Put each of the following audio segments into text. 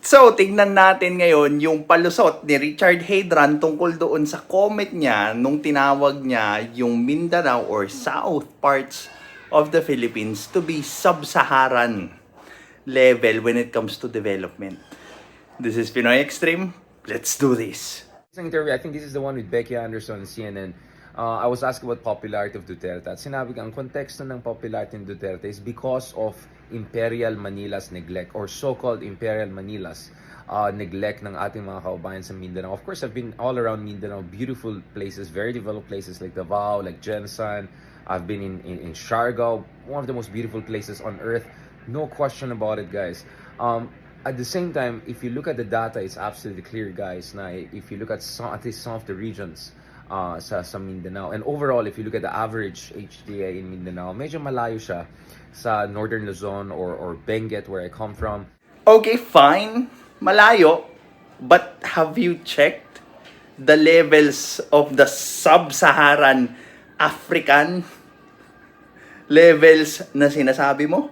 So, tignan natin ngayon yung palusot ni Richard Hedran tungkol doon sa comment niya nung tinawag niya yung Mindanao or South parts of the Philippines to be sub-Saharan level when it comes to development. This is Pinoy Extreme. Let's do this. Interview, I think this is the one with Becky Anderson on CNN. I was asked about popularity of Duterte at sinabi ang konteksto ng popularity ng Duterte is because of Imperial Manila's neglect or so-called Imperial Manila's neglect ng ating mga kababayan sa Mindanao. Of course, I've been all around Mindanao, beautiful places, very developed places like Davao, like Jensan. I've been in Siargao, one of the most beautiful places on earth. No question about it, guys. At the same time, if you look at the data, it's absolutely clear, guys, na if you look at least some of the regions sa Mindanao, and overall, if you look at the average HDA in Mindanao, medyo malayo siya sa Northern Luzon or Benguet, where I come from. Okay, fine. Malayo. But have you checked the levels of the sub-Saharan African levels na sinasabi mo?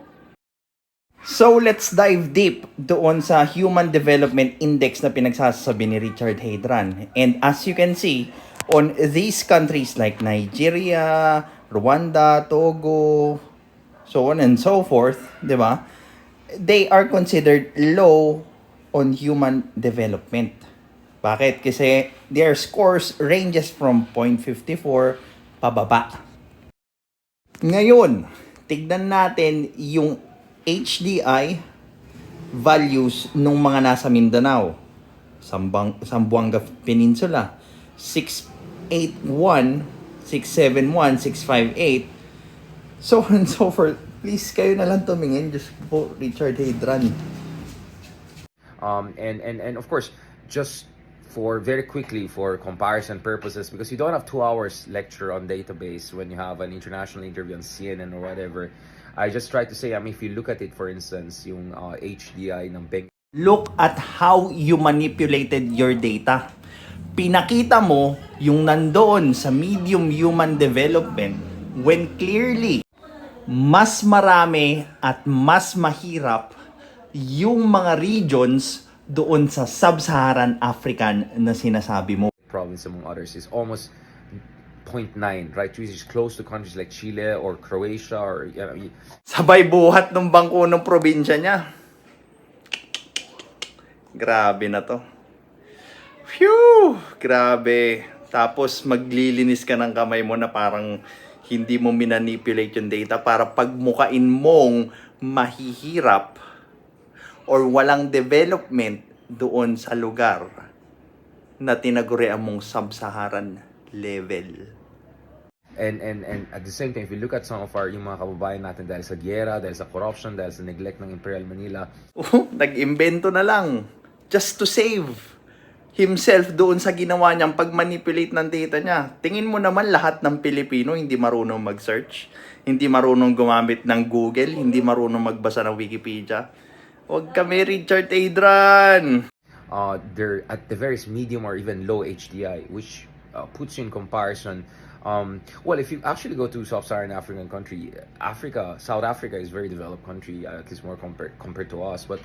So, let's dive deep doon sa Human Development Index na pinagsasabi ni Richard Hedran. And as you can see, on these countries like Nigeria, Rwanda, Togo, so on and so forth, di ba? They are considered low on human development. Bakit? Kasi their scores ranges from 0.54 pababa. Ngayon, tignan natin yung HDI values nung mga nasa Mindanao. Zamboanga Peninsula, 681, 671, 658. So on and so forth. Please, kayo na lang tumingin. Just po, Richard Hedran. And of course, just for very quickly for comparison purposes, because you don't have 2 hours lecture on database when you have an international interview on CNN or whatever. I just try to say, if you look at it, for instance, yung HDI ng Benguet. Look at how you manipulated your data. Pinakita mo yung nandoon sa medium human development when clearly mas marami at mas mahirap yung mga regions doon sa sub-Saharan African na sinasabi mo. Province among others is almost 0.9, right? Which is close to countries like Chile or Croatia or Sabay buhat ng bangko ng probinsya niya. Grabe na to. Phew! Grabe. Tapos maglilinis ka ng kamay mo na parang hindi mo minanipulate yung data para pagmukain mong mahihirap or walang development doon sa lugar na tinagurian mong sub-Saharan level. And at the same time, if you look at some of yung mga kababayan natin dahil sa giyera, dahil sa corruption, dahil sa neglect ng Imperial Manila. Nag-imbento na lang just to save himself doon sa ginawa niyang pag-manipulate ng data niya. Tingin mo naman lahat ng Pilipino hindi marunong mag-search, hindi marunong gumamit ng Google, hindi marunong magbasa ng Wikipedia. Huwag kami Richard Hedran! They're at the various medium or even low HDI, which puts you in comparison. Well, if you actually go to sub-Saharan African country, South Africa is a very developed country, at least more compared to us. But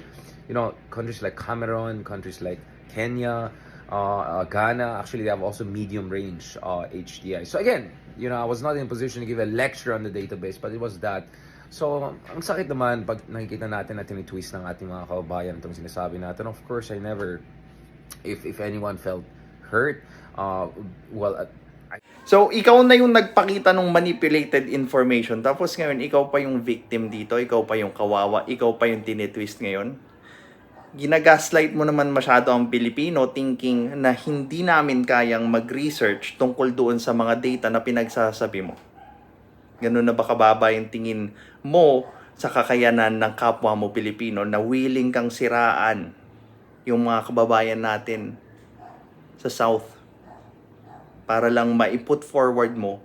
countries like Cameroon, countries like Kenya, Ghana, actually they have also medium range HDI. So again, I was not in a position to give a lecture on the database, but it was that. So, ang sakit naman pag nakikita natin na tinitwist ng ating mga kababayan itong sinasabi natin. Of course, I never, if anyone felt hurt, So, ikaw na yung nagpakita ng manipulated information. Tapos ngayon, ikaw pa yung victim dito. Ikaw pa yung kawawa. Ikaw pa yung tinitwist ngayon. Ginagaslight mo naman masyado ang Pilipino thinking na hindi namin kayang mag-research tungkol doon sa mga data na pinagsasabi mo. Ganun na ba kababa yung tingin mo sa kakayanan ng kapwa mo Pilipino na willing kang siraan yung mga kababayan natin sa South para lang ma-put forward mo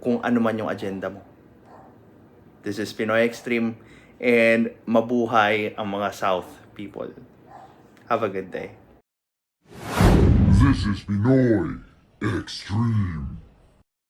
kung ano man yung agenda mo. This is Pinoy Extreme and mabuhay ang mga South people. Have a good day. This is Pinoy Extreme.